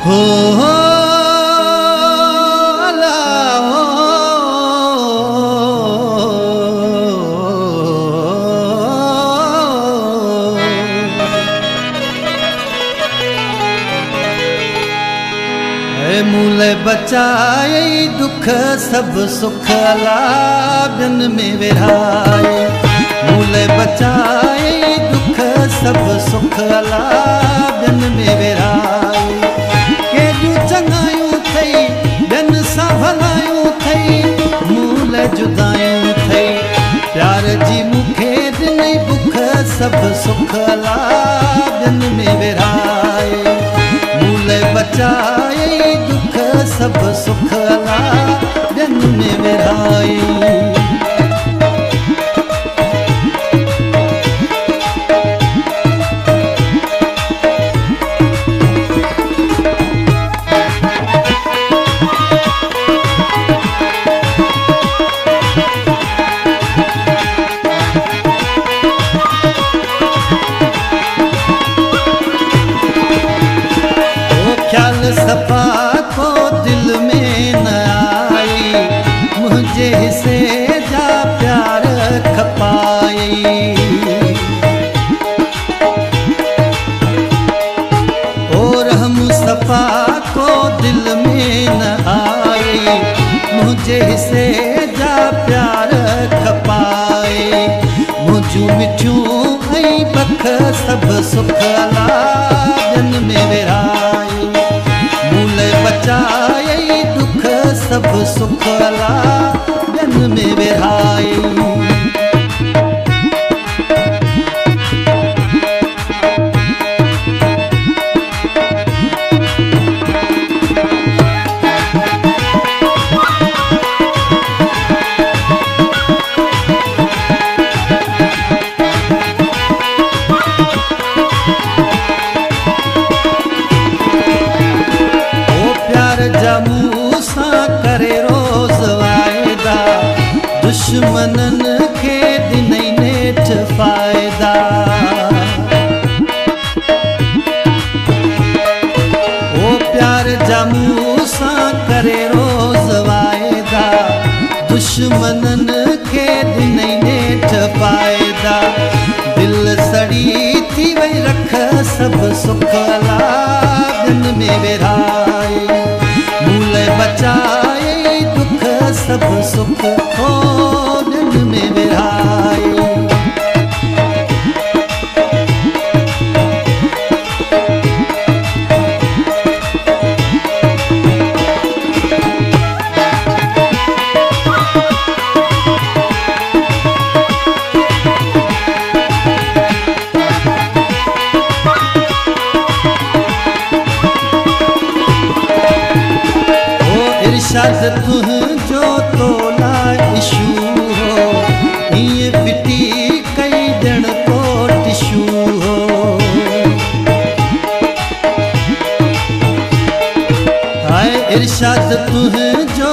हो अला हो मूले बचाए दुख सब सुख अला बिन में विराए मूले बचाए दुख सब सुख अला बिन में विराए केजू चंगायूं थई बिन सां भलायूं थई मूले जुदायूं थई प्यार जी मुखे दिनई बुख सब सुख अला बिन में विराए मूले बचाए दुख सब सुख अला बिन में विराए सफा को दिल में न आई मुझे से जा प्यार खपाई और हम सफा को दिल में न आई मुझे से जा प्यार खपाए मुझू मिठियूं ऐं बख सब सुख अला बिन में विराए मूले बचाए दुख सब सुख अला बिन में विराए जमू सां करे रोज़ वायदा दुश्मनन खे दिनई नेठ फ़ाइदा ओ प्यार जमू सां करे रोज़ वायदा दुश्मनन खे दिनई नेठ फ़ाइदा दिल सड़ी थी वई रख सब सुख अला बिन में विराए मूले बचाए दुख सब सुख हो बिन में विराए इरशाद तुझो तोला इशू हो ईअं फिटी कई ॼण को टिशू हो हाय इरशाद तुझो